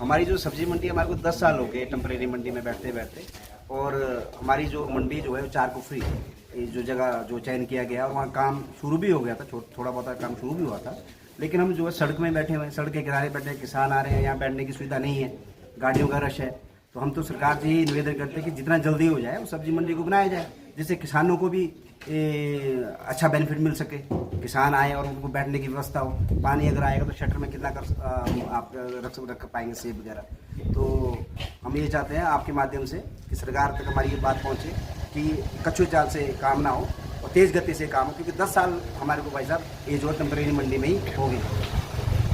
हमारी जो सब्जी मंडी, हमारे को 10 साल हो गए टेम्परेरी मंडी में बैठते बैठते। और हमारी जो मंडी जो है वो 4 कुफरी, ये जो जगह जो चयन किया गया, और वहाँ काम शुरू भी हो गया था, थोड़ा बहुत काम शुरू भी हुआ था। लेकिन हम जो है सड़क में बैठे हुए हैं, सड़क के किनारे बैठे, किसान आ रहे हैं, यहाँ बैठने की सुविधा नहीं है, गाड़ियों का रश है। तो हम तो सरकार से यही निवेदन करते हैं कि जितना जल्दी हो जाए वो सब्जी मंडी को बनाया जाए, जिससे किसानों को भी अच्छा बेनिफिट मिल सके, किसान आए और उनको बैठने की व्यवस्था हो। पानी अगर आएगा तो शटर में कितना आप रख पाएंगे सेब वगैरह। तो हम ये चाहते हैं आपके माध्यम से कि सरकार तक हमारी ये बात पहुँचे कि कच्चे चाल से काम ना हो और तेज़ गति से काम हो, क्योंकि 10 साल हमारे को भाई साहब ये जो टेम्परेरी मंडी में ही हो गई।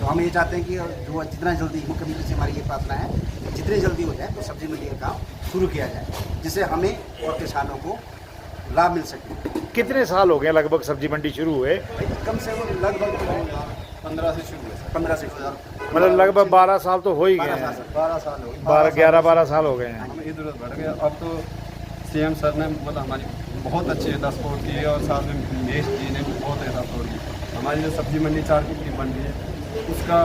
तो हम ये चाहते हैं कि जो जितना जल्दी, मुख्यमंत्री से हमारी ये प्रार्थना है कि जितनी जल्दी हो जाए तो सब्जी मंडी का काम शुरू किया जाए, जिससे हमें और किसानों को लाभ मिल सके। कितने साल हो गए लगभग सब्जी मंडी शुरू हुए? कम से कम लगभग 15 से शुरू हुआ, 15 से, मतलब लगभग 12 साल तो हो ही गए हैं। 12 साल हो गए, 11-12 साल हो गए हैं। हम इधर उधर बढ़ गए। अब तो सीएम सर ने मतलब हमारी बहुत अच्छी सपोर्ट की है, और साथ में महेश जी ने भी बहुत अच्छा सपोर्ट की। हमारी जो सब्जी मंडी 4 कुफरी बन रही है, उसका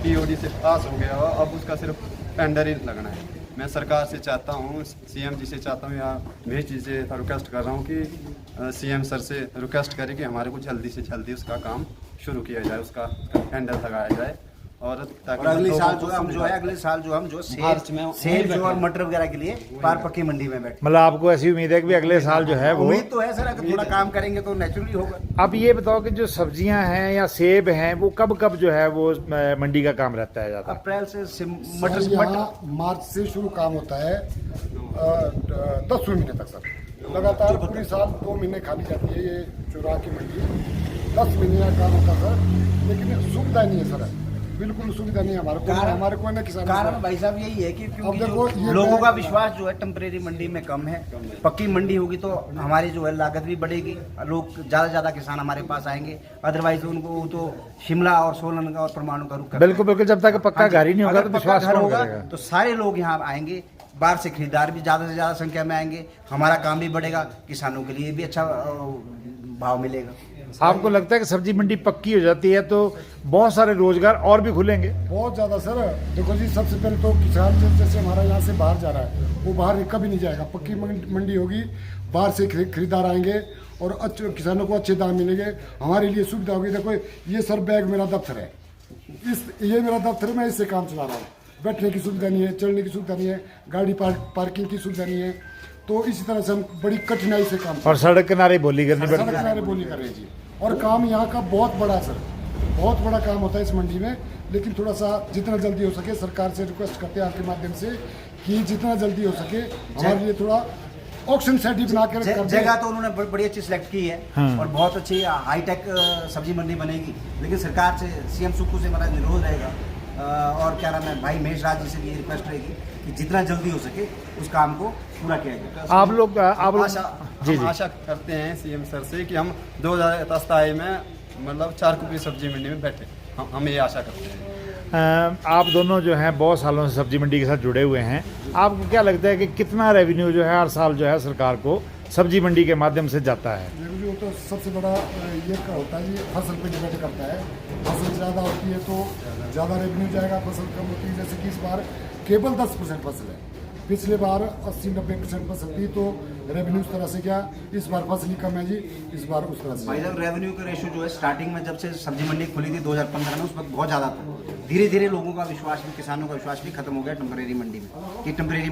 POD से पास हो गया, अब उसका सिर्फ टेंडर ही लगना है। मैं सरकार से चाहता हूँ, CM जी से चाहता हूँ, या महेश जी से रिक्वेस्ट कर रहा हूँ कि CM सर से रिक्वेस्ट करें कि हमारे को जल्दी से जल्दी उसका काम शुरू किया जाए, उसका टेंडर लगाया जाए। और अगले साल जो हम सेब जो और मटर वगैरह के लिए पार पक्की मंडी में बैठे। मतलब आपको ऐसी उम्मीद है कि अगले साल जो है वो, उम्मीद तो है सर, अगर थोड़ा काम करेंगे तो नेचुरली होगा। अब ये बताओ कि जो सब्जियां हैं या सेब हैं वो कब कब जो है वो मंडी का काम रहता है ज़्यादा? अप्रैल से मटर मार्च से शुरू काम होता है 10वें महीने तक सर, लगातार पूरी साल 2 महीने खाली जाती है ये चौराहा की मंडी। 10 महीने का काम होता है सर, लेकिन सुविधा नहीं है सर, बिल्कुल सुविधा नहीं है हमारे को ना किसान। कारण भाई साहब यही है कि क्योंकि लोगों का विश्वास जो है टेम्परेरी मंडी में कम है। पक्की मंडी होगी तो हमारी जो है लागत भी बढ़ेगी, लोग ज़्यादा किसान हमारे पास आएंगे। अदरवाइज उनको तो शिमला और सोलन का और परमाणु का रुख, बिल्कुल, जब तक पक्का घर ही नहीं होगा तो विश्वास कौन करेगा? तो सारे लोग यहाँ आएंगे, बाहर से खरीदार भी ज़्यादा से ज़्यादा संख्या में आएंगे, हमारा काम भी बढ़ेगा, किसानों के लिए भी अच्छा भाव मिलेगा। आपको लगता है कि सब्जी मंडी पक्की हो जाती है तो बहुत सारे रोजगार और भी खुलेंगे? बहुत ज़्यादा सर। देखो जी, सबसे पहले तो किसान जैसे हमारा यहाँ से बाहर जा रहा है वो बाहर कभी नहीं जाएगा। पक्की मंडी होगी, बाहर से खरीदार आएंगे और अच्छे किसानों को अच्छे दाम मिलेंगे, हमारे लिए सुविधा होगी। देखो ये सर बैग मेरा दफ्तर है, ये मेरा दफ्तर है, मैं इससे काम चला रहा हूँ। बैठने की सुविधा नहीं है, चलने की सुविधा नहीं है, गाड़ी पार्किंग की सुविधा नहीं है। तो इसी तरह से हम बड़ी कठिनाई से काम, और सड़क किनारे बोली करनी पड़ती है। सड़क किनारे बोली कर रहे हैं जी। और काम यहाँ का बहुत बड़ा सर, बहुत बड़ा काम होता है इस मंडी में। लेकिन थोड़ा सा जितना जल्दी हो सके सरकार से रिक्वेस्ट करते हैं आपके माध्यम से कि जितना जल्दी हो सके हमारे लिए थोड़ा ऑक्शन सेट ही बना कर जगह तो उन्होंने बड़ी अच्छी सिलेक्ट की है और बहुत अच्छी हाईटेक सब्जी मंडी बनेगी। लेकिन सरकार से, CM सुक्खू से हमारा अनुरोध रहेगा और क्या नाम है भाई महेश राज जी से भी रिक्वेस्ट रहेगी कि जितना जल्दी हो सके उस काम को पूरा किया जाए। आप लोग हम आशा करते हैं CM सर से कि हम 2027 में मतलब 4 कुफरी सब्जी मंडी में बैठे, हम ये आशा करते हैं। आप दोनों जो हैं बहुत सालों से सब्जी मंडी के साथ जुड़े हुए हैं, आपको क्या लगता है कि कितना रेवेन्यू जो है हर साल जो है सरकार को सब्जी मंडी के माध्यम से जाता है? रेवेन्यू तो सबसे बड़ा ये होता है जी, फसल पे डिपेंड करता है। फसल ज़्यादा होती है तो ज़्यादा रेवेन्यू जाएगा, फसल कम होती है जैसे कि इस बार केवल 10% फसल है, पिछले बार 80-90% फसल थी, तो रेवेन्यू उस तरह से क्या, इस बार फसल ही कम है जी, इस बार उस तरह से। भाई साहब रेवेन्यू का रेशो जो है स्टार्टिंग में जब से सब्जी मंडी खुली थी 2015 में, उस वक्त बहुत ज़्यादा था। धीरे धीरे लोगों का विश्वास भी, किसानों का विश्वास भी खत्म हो गया टेम्परेरी मंडी में कि टेम्परेरी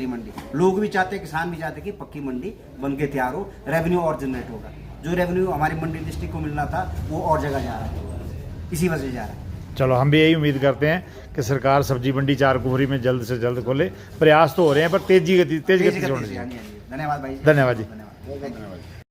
मंडी। लोग भी चाहते, किसान भी चाहते कि पक्की मंडी बन के तैयार हो, रेवेन्यू और जनरेट होगा। जो रेवेन्यू हमारी मंडी डिस्ट्रिक्ट को मिलना था वो और जगह जा रहा है, इसी वजह से जा रहा है। चलो, हम भी यही उम्मीद करते हैं कि सरकार सब्जी मंडी 4 कुफरी में जल्द से जल्द खोले। प्रयास तो हो रहे हैं पर तेज गति से होने चाहिए। धन्यवाद भाई। धन्यवाद जी। धन्यवाद।